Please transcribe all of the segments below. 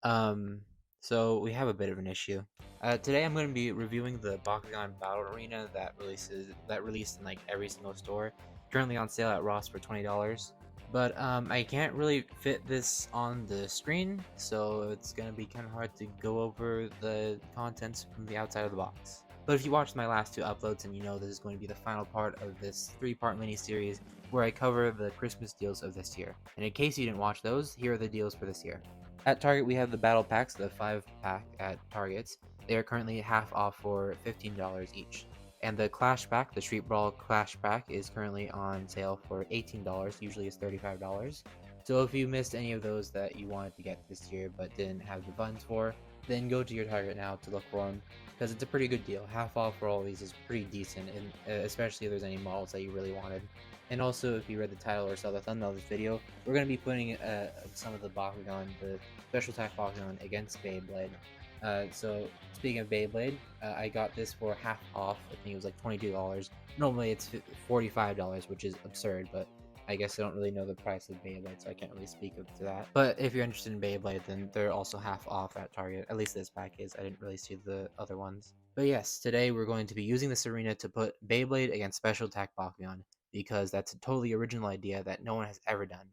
Um, so we have a bit of an issue. Today I'm going to be reviewing the Bakugan Battle Arena that released in like every single store. Currently on sale at Ross for $20. But I can't really fit this on the screen, so it's gonna be kind of hard to go over the contents from the outside of the box. But if you watched my last two uploads, and you know this is going to be the final part of this three-part mini-series where I cover the Christmas deals of this year. And in case you didn't watch those, here are the deals for this year. At Target, we have the battle packs, the 5-pack at Targets. They are currently half off for $15 each. And the Clash Pack, the Street Brawl Clash Pack, is currently on sale for $18. Usually it's $35. So if you missed any of those that you wanted to get this year but didn't have the funds for, then go to your Target now to look for them, because it's a pretty good deal. Half off for all of these is pretty decent, and especially if there's any models that you really wanted. And also, if you read the title or saw the thumbnail of this video, we're going to be putting some of the Bakugan, the special attack Bakugan, against Beyblade. So speaking of Beyblade, I got this for half off. I think it was like $22. Normally it's $45, which is absurd, but I guess I don't really know the price of Beyblade, so I can't really speak up to that. But if you're interested in Beyblade, then they're also half off at Target. At least this pack is. I didn't really see the other ones. But yes, today we're going to be using this arena to put Beyblade against Special Attack Bakugan, because that's a totally original idea that no one has ever done.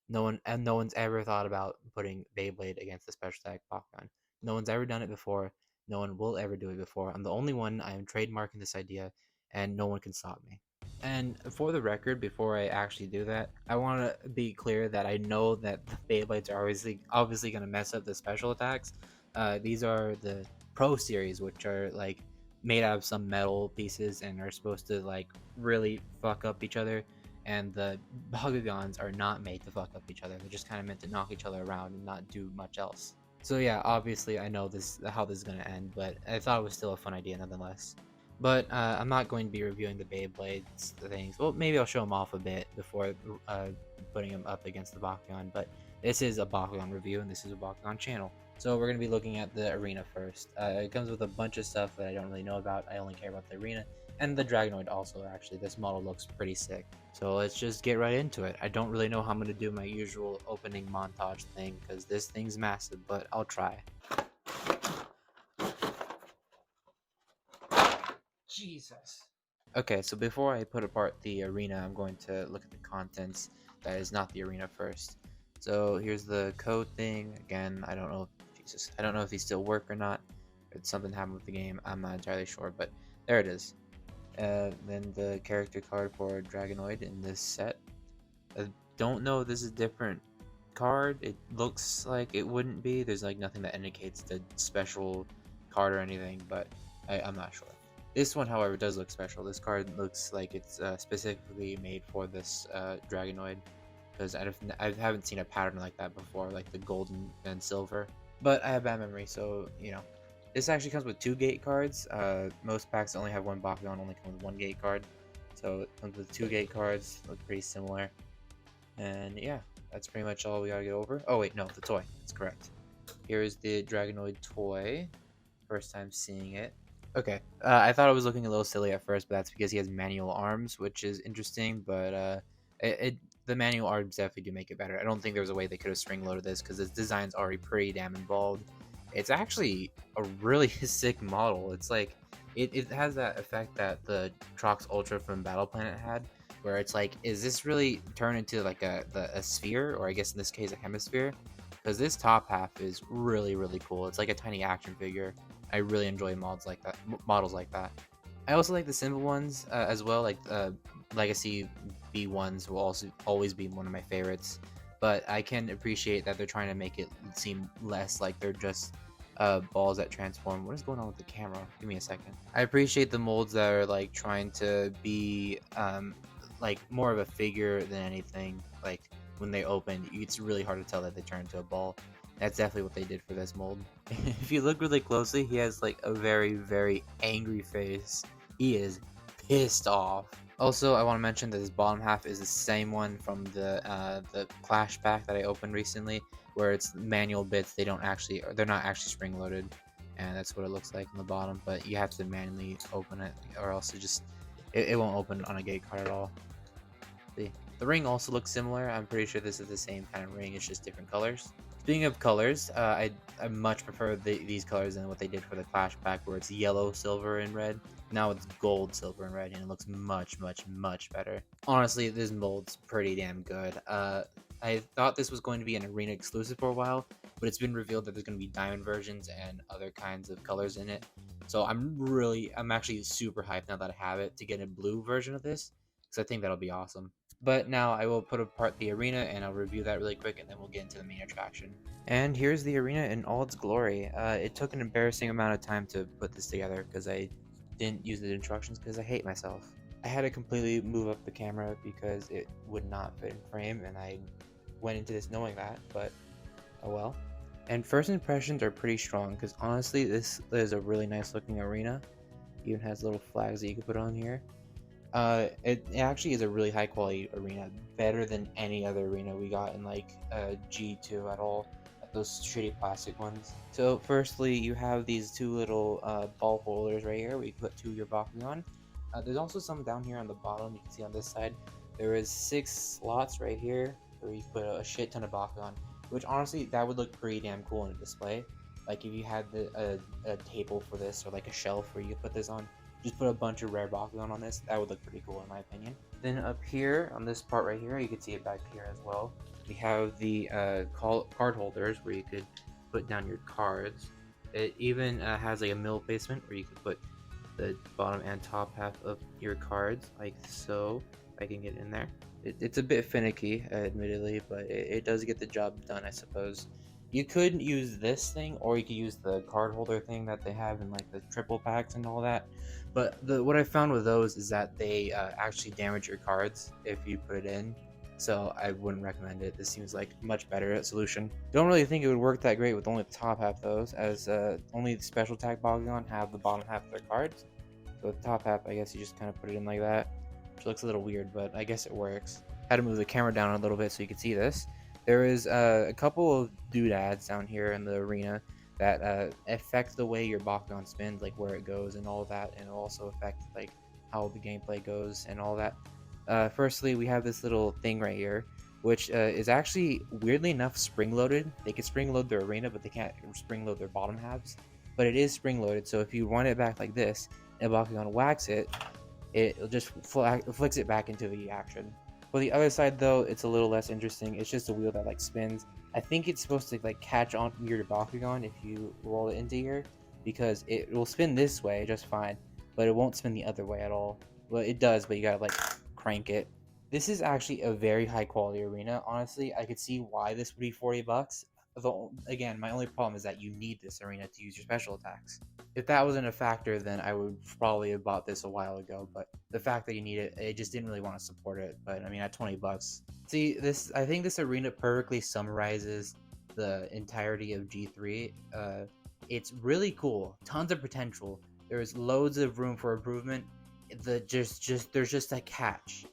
No one's ever thought about putting Beyblade against the Special Attack Bakugan. No one's ever done it before. No one will ever do it before. I'm the only one. I am trademarking this idea, and no one can stop me. And for the record, before I actually do that, I want to be clear that I know that the Beyblades are obviously going to mess up the special attacks. These are the Pro Series, which are like made out of some metal pieces and are supposed to like really fuck up each other. And the Bakugans are not made to fuck up each other. They're just kind of meant to knock each other around and not do much else. So yeah, obviously I know how this is gonna end, but I thought it was still a fun idea nonetheless. But I'm not going to be reviewing the Beyblades things. Well, maybe I'll show them off a bit before putting them up against the Bakugan. But this is a Bakugan review, and this is a Bakugan channel. So we're going to be looking at the arena first. It comes with a bunch of stuff that I don't really know about. I only care about the arena. And the Dragonoid also, actually. This model looks pretty sick. So let's just get right into it. I don't really know how I'm going to do my usual opening montage thing, because this thing's massive, but I'll try. Jesus. Okay, so before I put apart the arena, I'm going to look at the contents that is not the arena first. So here's the code thing. Again, I don't know if these still work or not. If something happened with the game, I'm not entirely sure, but there it is. Then the character card for Dragonoid in this set. I don't know if this is a different card. It looks like it wouldn't be. There's like nothing that indicates the special card or anything, but I'm not sure. This one, however, does look special. This card looks like it's specifically made for this Dragonoid, because I haven't seen a pattern like that before, like the golden and silver. But I have bad memory, so, you know. This actually comes with 2 gate cards. Most packs only have one Bakugan, only come with 1 gate card. So it comes with 2 gate cards, look pretty similar. And yeah, that's pretty much all we gotta get over. Oh wait, no, the toy, that's correct. Here is the Dragonoid toy. First time seeing it. Okay, I thought it was looking a little silly at first, but that's because he has manual arms, which is interesting, but the manual arms definitely do make it better. I don't think there was a way they could have spring-loaded this, because this design's already pretty damn involved. It's actually a really sick model. It's like, it has that effect that the Trox Ultra from Battle Planet had, where it's like, is this really turned into like a sphere, or I guess in this case a hemisphere? Because this top half is really, really cool. It's like a tiny action figure. I really enjoy models like that. I also like the simple ones as well. Like Legacy B1s will also always be one of my favorites. But I can appreciate that they're trying to make it seem less like they're just balls that transform. What is going on with the camera? Give me a second. I appreciate the molds that are like trying to be like more of a figure than anything. Like when they open, it's really hard to tell that they turn into a ball. That's definitely what they did for this mold. If you look really closely, he has like a very, very angry face. He is pissed off. Also, I want to mention that this bottom half is the same one from the Clash pack that I opened recently, where it's manual bits. They're not actually spring loaded, and that's what it looks like on the bottom. But you have to manually open it, or else it won't open on a gate card at all. See, the ring also looks similar. I'm pretty sure this is the same kind of ring. It's just different colors. Speaking of colors, I much prefer these colors than what they did for the Clash pack, where it's yellow, silver, and red. Now it's gold, silver, and red, and it looks much, much, much better. Honestly, this mold's pretty damn good. I thought this was going to be an arena exclusive for a while, but it's been revealed that there's going to be diamond versions and other kinds of colors in it. So I'm actually super hyped now that I have it to get a blue version of this, because I think that'll be awesome. But now I will put apart the arena and I'll review that really quick, and then we'll get into the main attraction. And here's the arena in all its glory. It took an embarrassing amount of time to put this together because I didn't use the instructions because I hate myself. I had to completely move up the camera because it would not fit in frame, and I went into this knowing that, but oh well. And first impressions are pretty strong because honestly this is a really nice looking arena. It even has little flags that you can put on here. It actually is a really high quality arena, better than any other arena we got in like G2 at all, those shitty plastic ones. So firstly, you have these two little ball holders right here where you can put two of your Bakugan. There's also some down here on the bottom. You can see on this side there is 6 slots right here where you put a shit ton of Bakugan, which honestly that would look pretty damn cool in a display. Like if you had a table for this, or like a shelf where you could put this on, just put a bunch of rare Bakugan on this, that would look pretty cool in my opinion. Then up here on this part right here, you can see it back here as well, we have the card holders where you could put down your cards. It even has like a middle placement where you could put the bottom and top half of your cards, like so. If I can get in there. It's a bit finicky, admittedly, but it does get the job done, I suppose. You could use this thing, or you could use the card holder thing that they have in like the triple packs and all that. But what I found with those is that they actually damage your cards if you put it in. So I wouldn't recommend it. This seems like much better solution. Don't really think it would work that great with only the top half of those, as only the special tag Bakugan have the bottom half of their cards. So the top half, I guess you just kind of put it in like that, which looks a little weird, but I guess it works. Had to move the camera down a little bit so you can see this. There is a couple of doodads down here in the arena that affect the way your Bakugan spins, like where it goes and all that, and it'll also affect like how the gameplay goes and all that. Firstly, we have this little thing right here, which is actually weirdly enough spring-loaded. They can spring-load their arena, but they can't spring-load their bottom halves. But it is spring-loaded, so if you run it back like this, and Bakugan whacks it, it'll just flicks it back into the action. For the other side though, it's a little less interesting. It's just a wheel that like spins. I think it's supposed to like catch on your Bakugan if you roll it into here, because it will spin this way just fine, but it won't spin the other way at all. Well, it does, but you gotta like crank it. This is actually a very high quality arena. Honestly, I could see why this would be $40. Though again, my only problem is that you need this arena to use your special attacks. If that wasn't a factor, then I would probably have bought this a while ago. But the fact that you need it, I just didn't really want to support it. But I mean, at $20, see this. I think this arena perfectly summarizes the entirety of G3. It's really cool. Tons of potential. There's loads of room for improvement. There's just a catch,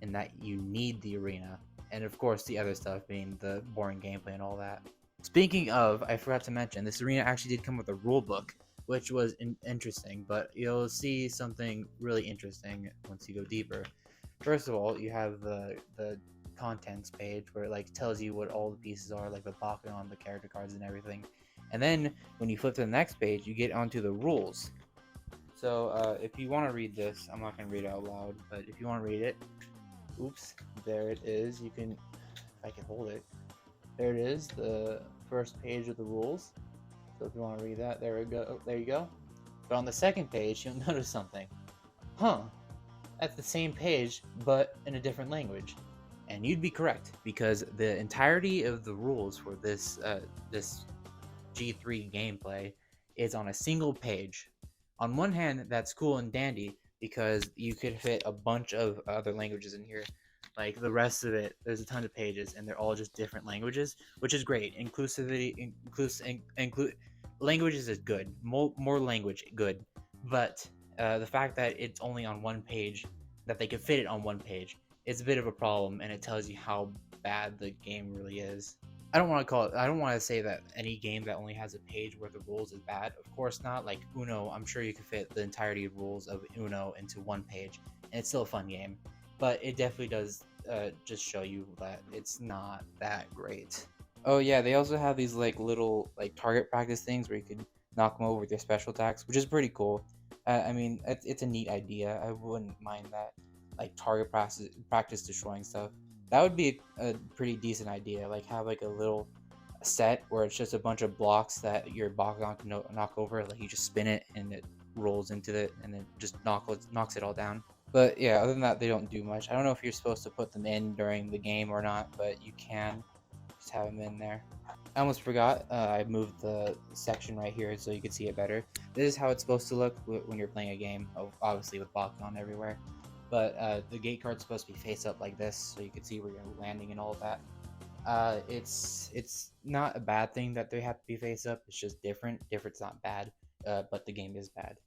in that you need the arena, and of course the other stuff being the boring gameplay and all that. Speaking of, I forgot to mention, this arena actually did come with a rule book, which was interesting, but you'll see something really interesting once you go deeper. First of all, you have the contents page where it like tells you what all the pieces are, like the Bakugan, the character cards, and everything. And then when you flip to the next page, you get onto the rules. So if you want to read this, I'm not going to read it out loud, but if you want to read it, oops, there it is. You can, if I can hold it, there it is, the first page of the rules. So if you want to read that, there we go. There you go. But on the second page, you'll notice something. Huh? That's the same page, but in a different language. And you'd be correct, because the entirety of the rules for this this G3 gameplay is on a single page. On one hand, that's cool and dandy, because you could fit a bunch of other languages in here. Like the rest of it, there's a ton of pages, and they're all just different languages, which is great. Inclusivity, languages is good. More language, good. But the fact that it's only on one page, that they could fit it on one page, is a bit of a problem, and it tells you how bad the game really is. I don't want to say that any game that only has a page worth of rules is bad. Of course not. Like Uno, I'm sure you could fit the entirety of rules of Uno into one page, and it's still a fun game. But it definitely does just show you that it's not that great. Oh yeah, they also have these like little like target practice things where you can knock them over with your special attacks, which is pretty cool. I mean, it's a neat idea. I wouldn't mind that. Like target practice destroying stuff. That would be a pretty decent idea. Like have like a little set where it's just a bunch of blocks that your Bakugan can knock over. Like you just spin it and it rolls into it and then just knocks it all down. But yeah, other than that, they don't do much. I don't know if you're supposed to put them in during the game or not, but you can just have them in there. I almost forgot. I moved the section right here so you can see it better. This is how it's supposed to look when you're playing a game, obviously with Bakugan everywhere. But the gate card's supposed to be face up like this, so you can see where you're landing and all of that. It's not a bad thing that they have to be face up. It's just different. Different's not bad, but the game is bad.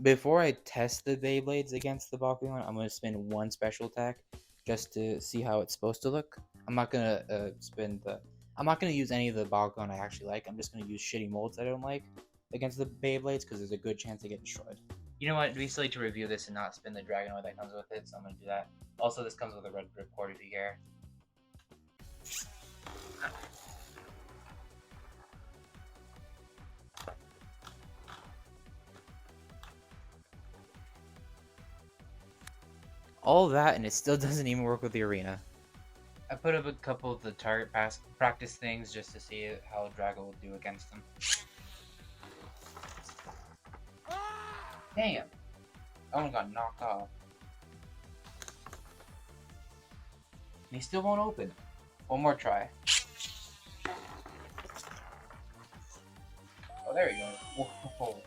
Before I test the Beyblades against the Bakugan, I'm gonna spin one special attack just to see how it's supposed to look. I'm not gonna I'm not gonna use any of the Bakugan I actually like. I'm just gonna use shitty molds I don't like against the Beyblades because there's a good chance they get destroyed. You know what? It'd be silly to review this and not spin the Dragonoid that comes with it, so I'm gonna do that. Also, this comes with a red ripcord if you care. All that and it still doesn't even work with the arena. I put up a couple of the target practice things just to see how Drago will do against them. Damn! That one got knocked off. And he still won't open. One more try. Oh, there we go. Whoa.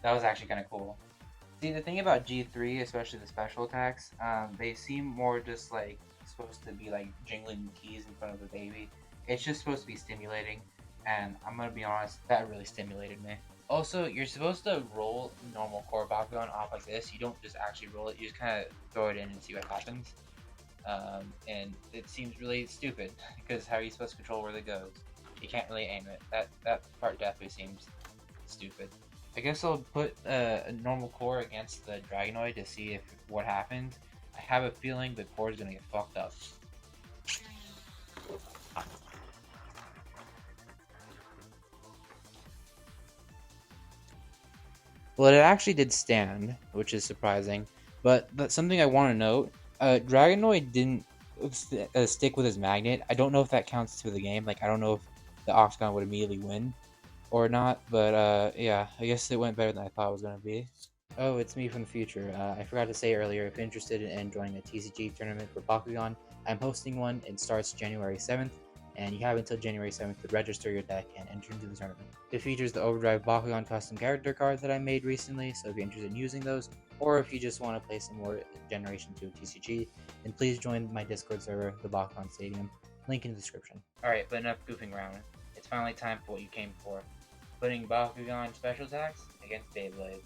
That was actually kind of cool. See, the thing about G3, especially the special attacks, they seem more just like supposed to be like jingling keys in front of the baby. It's just supposed to be stimulating, and I'm gonna be honest, that really stimulated me. Also, you're supposed to roll normal core Bakugan off like this. You don't just actually roll it, you just kind of throw it in and see what happens. And it seems really stupid, because how are you supposed to control where it goes? You can't really aim it. That part definitely seems stupid. I guess I'll put a normal core against the Dragonoid to see if what happens. I have a feeling the core is gonna get fucked up. Well, it actually did stand, which is surprising. But something I want to note: Dragonoid didn't stick with his magnet. I don't know if that counts to the game. Like, I don't know if the Octagon would immediately win or not. But yeah, I guess it went better than I thought it was gonna be. Oh, it's me from the future. I forgot to say earlier, if you're interested in joining a TCG tournament for Bakugan, I'm hosting one. It starts January 7th, and you have until January 7th to register your deck and enter into the tournament. It features the Overdrive Bakugan custom character cards that I made recently, so if you're interested in using those, or if you just want to play some more Generation 2 TCG, then please join my Discord server, the Bakugan Stadium. Link in the description. Alright, but enough goofing around. It's finally time for what you came for. Putting Bakugan special attacks against Beyblades.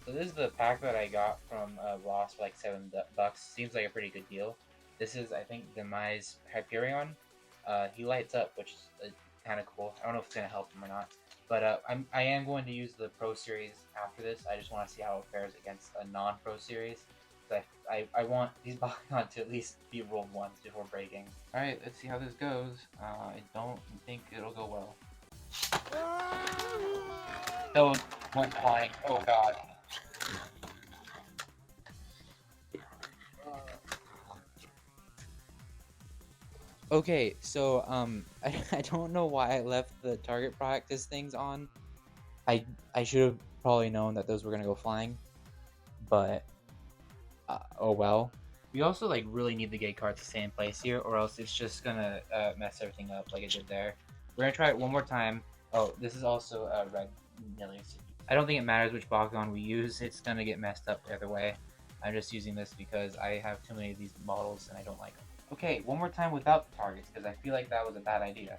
So this is the pack that I got from Ross for like $7. Seems like a pretty good deal. This is, I think, Demise Hyperion. He lights up, which is kind of cool. I don't know if it's going to help him or not. But I am going to use the Pro Series after this. I just want to see how it fares against a non-Pro Series. I want these Bakugan to at least be rolled once before breaking. Alright, let's see how this goes. I don't think it'll go well. Those went flying. Oh god. Okay, so I don't know why I left the target practice things on. I should have probably known that those were gonna go flying, but oh well. We also like really need the gate cards to stay in place here, or else it's just gonna mess everything up like it did there. We're gonna try it one more time. Oh, this is also a red Nilius. I don't think it matters which Bakugan we use. It's gonna get messed up either way. I'm just using this because I have too many of these models and I don't like them. Okay, one more time without the targets, because I feel like that was a bad idea.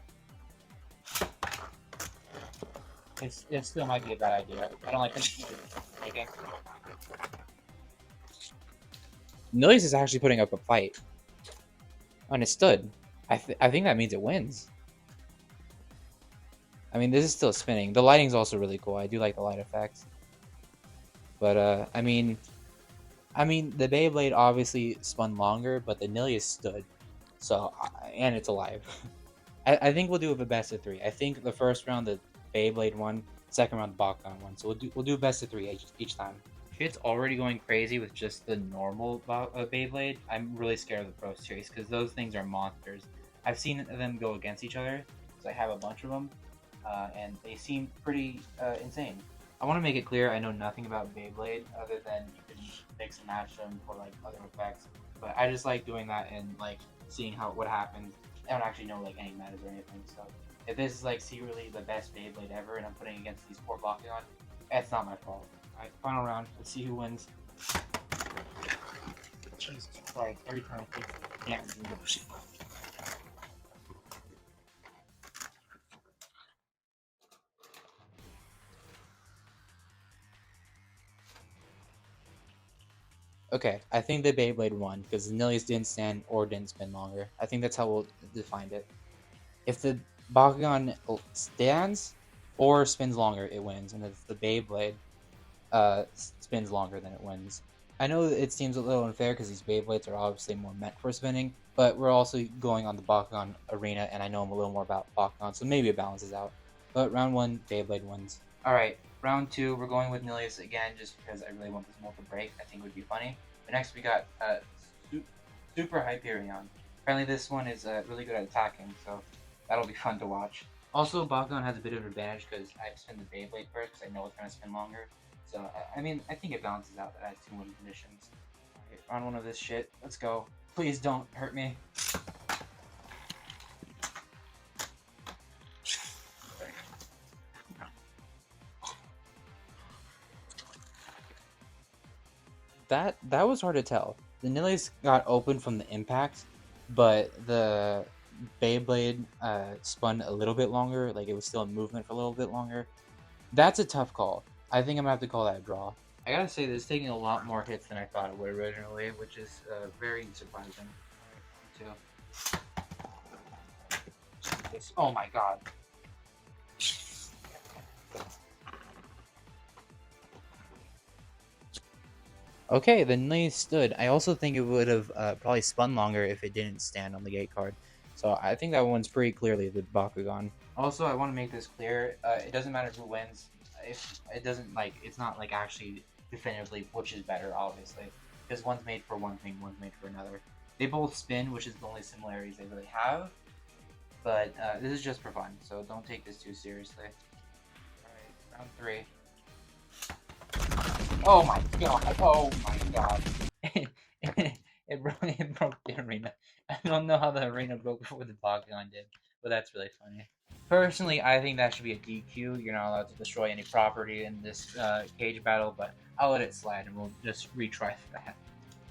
It still might be a bad idea. I don't like this. Okay. Nilius is actually putting up a fight. And it stood. I think that means it wins. I mean, this is still spinning. The lighting's also really cool. I do like the light effects. But, I mean, the Beyblade obviously spun longer, but the Nilius stood. So, and it's alive. I think we'll do a best of 3. I think the first round the Beyblade one, second round the Bakugan one. So we'll do best of 3 each time. Shit's already going crazy with just the normal Beyblade. I'm really scared of the Pro Series because those things are monsters. I've seen them go against each other, so I have a bunch of them, and they seem pretty insane. I want to make it clear I know nothing about Beyblade other than you can mix and match them for like other effects, but I just like doing that and like seeing what happens. I don't actually know like any metas or anything, so if this is like secretly the best Beyblade ever and I'm putting against these poor Bakugan, that's not my fault. Alright, final round. Let's see who wins. Jesus Christ, every time I think damage. Okay, I think the Beyblade won because the Nilius didn't stand or didn't spin longer. I think that's how we'll define it. If the Bakugan stands or spins longer, it wins, and if the Beyblade spins longer, then it wins. I know it seems a little unfair because these Beyblades are obviously more meant for spinning, but we're also going on the Bakugan arena, and I know I'm a little more about Bakugan, so maybe it balances out. But round 1, Beyblade wins. Alright, round 2, we're going with Nilius again, just because I really want this mold to break. I think it would be funny. But next we got Super Hyperion. Apparently this one is really good at attacking, so that'll be fun to watch. Also, Bakugan has a bit of an advantage because I spin the Beyblade first because I know it's going to spin longer. So, I mean, I think it balances out that it has 2 win conditions. Alright, round 1 of this shit. Let's go. Please don't hurt me. That was hard to tell. The Nilius got open from the impact, but the Beyblade spun a little bit longer. Like, it was still in movement for a little bit longer. That's a tough call. I think I'm gonna have to call that a draw. I gotta say, this is taking a lot more hits than I thought it would originally, which is very surprising. Alright, oh my god. Okay, the Nilius stood. I also think it would have probably spun longer if it didn't stand on the gate card. So I think that one's pretty clearly the Bakugan. Also, I want to make this clear. It doesn't matter who wins. If it doesn't it's not like actually definitively which is better, obviously, because one's made for one thing, one's made for another. They both spin, which is the only similarities they really have. But this is just for fun, so don't take this too seriously. All right, round 3. Oh my god! Oh my god! it broke the arena. I don't know how the arena broke before the Bakugan did, but that's really funny. Personally, I think that should be a DQ. You're not allowed to destroy any property in this cage battle, but I'll let it slide and we'll just retry that.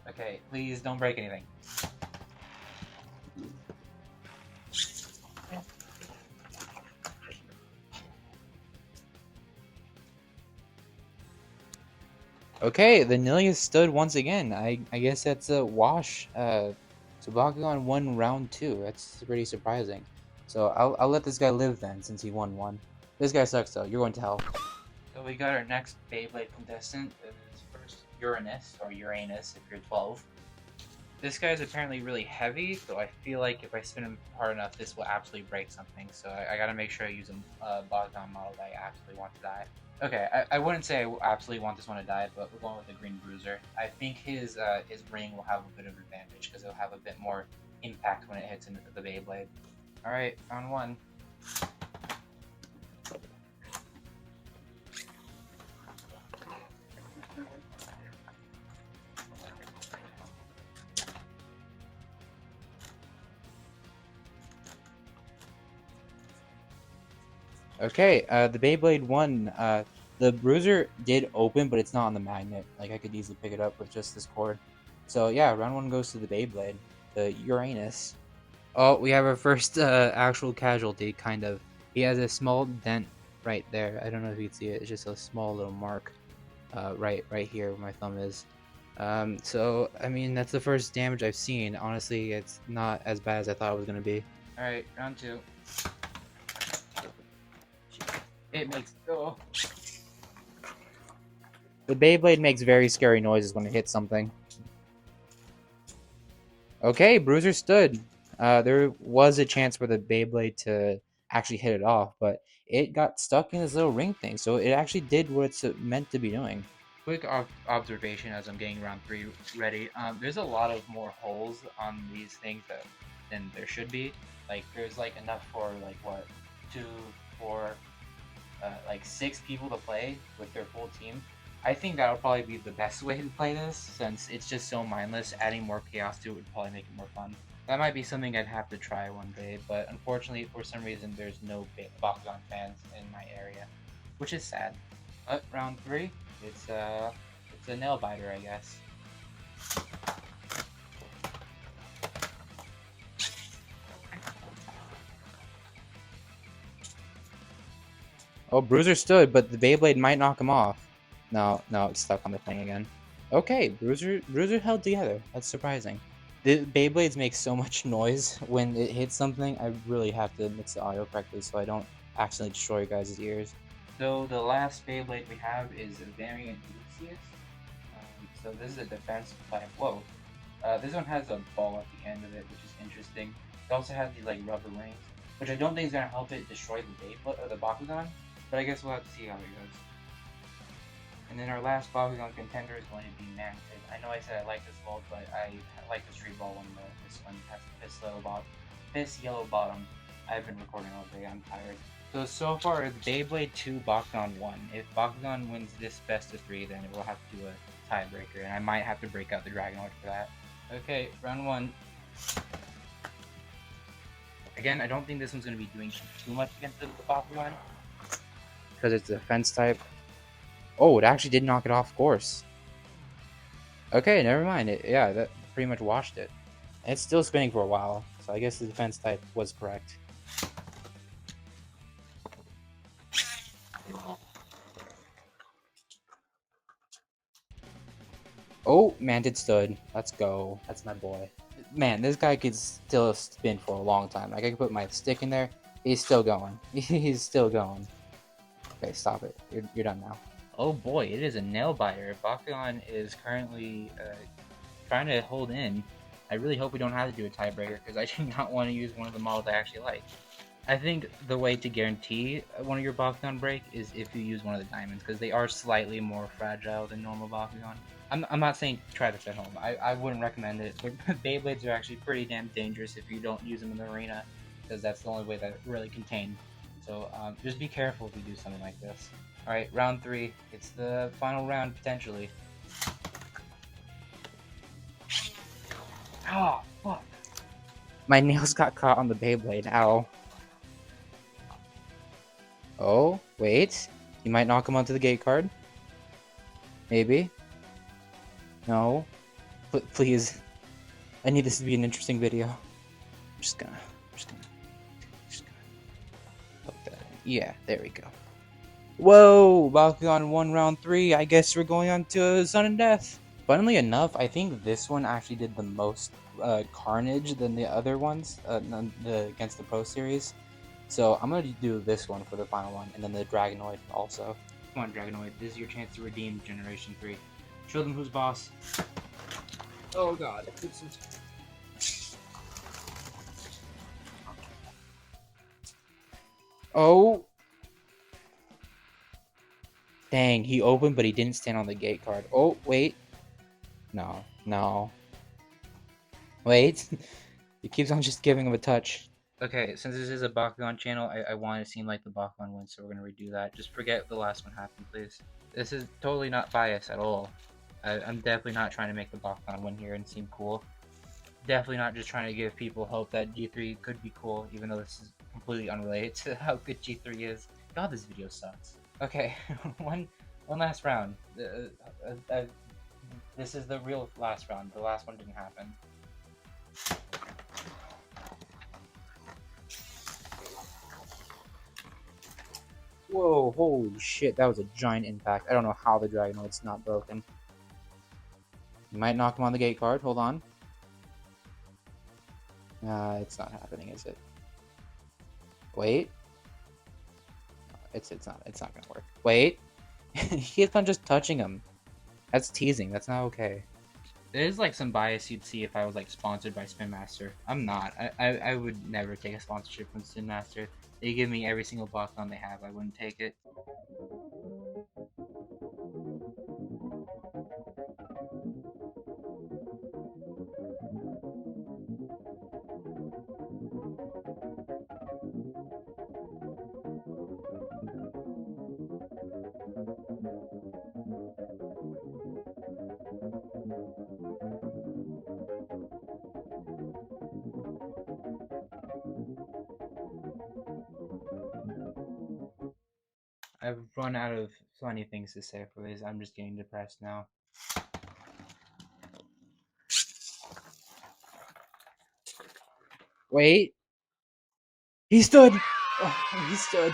Okay, please don't break anything. Okay, the Nilius stood once again. I guess that's a wash. So Bakugan won round 2. That's pretty surprising. So I'll let this guy live then, since he won 1. This guy sucks though. You're going to hell. So we got our next Beyblade contestant. It is first Uranus, or Uranus if you're 12. This guy is apparently really heavy, so I feel like if I spin him hard enough, this will absolutely break something. So I gotta make sure I use a Bakugan model that I absolutely want to die. Okay, I wouldn't say I absolutely want this one to die, but we're going with the Green Bruiser. I think his ring will have a bit of advantage because it'll have a bit more impact when it hits into the Beyblade. Alright, round 1. Okay, the Beyblade won. The Bruiser did open, but it's not on the magnet. Like, I could easily pick it up with just this cord. So, yeah, round 1 goes to the Beyblade, the Uranus. Oh, we have our first actual casualty, kind of. He has a small dent right there. I don't know if you can see it. It's just a small little mark right here where my thumb is. So, I mean, that's the first damage I've seen. Honestly, it's not as bad as I thought it was going to be. Alright, round 2. It makes... Oh. The Beyblade makes very scary noises when it hits something. Okay, Bruiser stood. There was a chance for the Beyblade to actually hit it off, but it got stuck in this little ring thing, so it actually did what it's meant to be doing. Quick observation as I'm getting round 3 ready. There's a lot of more holes on these things than there should be. Like there's like enough for like what 2, 4, like 6 people to play with their full team. I think that would probably be the best way to play this, since it's just so mindless. Adding more chaos to it would probably make it more fun. That might be something I'd have to try one day, but unfortunately, for some reason, there's no Bakugan fans in my area, which is sad. But round 3, it's a nail biter, I guess. Oh, Bruiser stood, but the Beyblade might knock him off. No, it's stuck on the thing again. Okay, Bruiser held together. That's surprising. The Beyblades make so much noise when it hits something. I really have to mix the audio correctly so I don't accidentally destroy your guys' ears. So the last Beyblade we have is a variant Lucius. So this is a defense type. Whoa. This one has a ball at the end of it, which is interesting. It also has these like rubber rings, which I don't think is gonna help it destroy the Beyblade or the Bakugan. But I guess we'll have to see how it goes. And then our last Bakugan contender is going to be Mantis. I know I said I like this mold, but I like the street ball one more. This one has this yellow bottom. I've been recording all day, I'm tired. So far, it's Beyblade 2, Bakugan 1. If Bakugan wins this best of 3, then it will have to do a tiebreaker, and I might have to break out the Dragonoid for that. Okay, round 1. Again, I don't think this one's going to be doing too much against the Bakugan, because it's a defense type. Oh, it actually did knock it off course. Okay, never mind. Yeah, that pretty much washed it. And it's still spinning for a while, so I guess the defense type was correct. Oh, Mantis stood. Let's go. That's my boy. Man, this guy could still spin for a long time. Like, I can put my stick in there. He's still going. He's still going. Okay, stop it. You're done now. Oh boy, it is a nail biter. Bakugan is currently trying to hold in. I really hope we don't have to do a tiebreaker, because I do not want to use one of the models I actually like. I think the way to guarantee one of your Bakugan break is if you use one of the diamonds, because they are slightly more fragile than normal Bakugan. I'm not saying try this at home. I wouldn't recommend it. But Beyblades are actually pretty damn dangerous if you don't use them in the arena, because that's the only way that really contain. So just be careful if you do something like this. Alright, round 3. It's the final round, potentially. Oh, fuck. My nails got caught on the Beyblade. Ow. Oh, wait. You might knock him onto the gate card. Maybe. No. Please. I need this to be an interesting video. I'm just gonna poke that in. Yeah, there we go. Whoa! Bakugan 1 round 3. I guess we're going on to Sun and Death. Funnily enough, I think this one actually did the most carnage than the other ones against the Pro Series. So I'm going to do this one for the final one, and then the Dragonoid also. Come on, Dragonoid. This is your chance to redeem Generation 3. Show them who's boss. Oh god. Oh! Dang, he opened, but he didn't stand on the gate card. Oh, wait. No. Wait. He keeps on just giving him a touch. Okay, since this is a Bakugan channel, I want to seem like the Bakugan wins, so we're going to redo that. Just forget the last one happened, please. This is totally not biased at all. I'm definitely not trying to make the Bakugan win here and seem cool. Definitely not just trying to give people hope that G3 could be cool, even though this is completely unrelated to how good G3 is. God, this video sucks. Okay, one last round. This is the real last round. The last one didn't happen. Whoa, holy shit, that was a giant impact. I don't know how the Dragonoid's not broken. You might knock him on the gate card, hold on. It's not happening, is it? Wait. It's not gonna work. Wait. He keeps on just touching him. That's teasing, that's not okay. There's like some bias you'd see if I was like sponsored by Spin Master. I'm not. I would never take a sponsorship from Spin Master. They give me every single Bakugan they have. I wouldn't take it. I've run out of funny things to say for this. I'm just getting depressed now. Wait. He stood! Oh, he stood.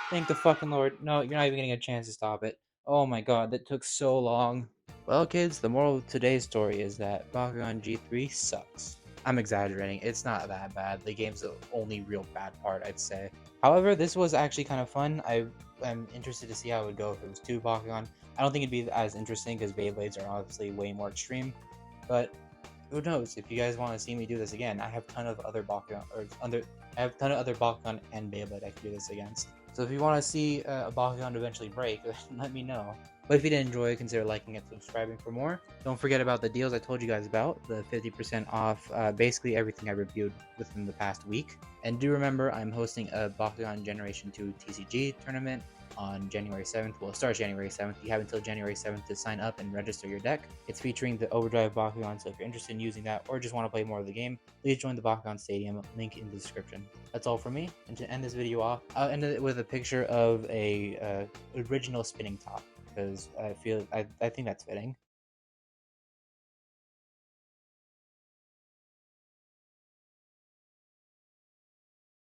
Thank the fucking Lord. No, you're not even getting a chance to stop it. Oh my god, that took so long. Well, kids, the moral of today's story is that Bakugan G3 sucks. I'm exaggerating. It's not that bad. The game's the only real bad part, I'd say. However, this was actually kind of fun. I'm interested to see how it would go if it was 2 Bakugan. I don't think it'd be as interesting because Beyblades are obviously way more extreme. But who knows? If you guys want to see me do this again, I have a ton of other Bakugan and Beyblade I can do this against. So if you want to see a Bakugan eventually break, let me know. But if you did enjoy, consider liking and subscribing for more. Don't forget about the deals I told you guys about, the 50% off basically everything I reviewed within the past week. And do remember, I'm hosting a Bakugan Generation 2 TCG tournament on January 7th. Well, it starts January 7th. You have until January 7th to sign up and register your deck. It's featuring the Overdrive Bakugan, so if you're interested in using that or just want to play more of the game, please join the Bakugan Stadium, link in the description. That's all from me, and to end this video off, I'll end it with a picture of a original spinning top, because I think that's fitting.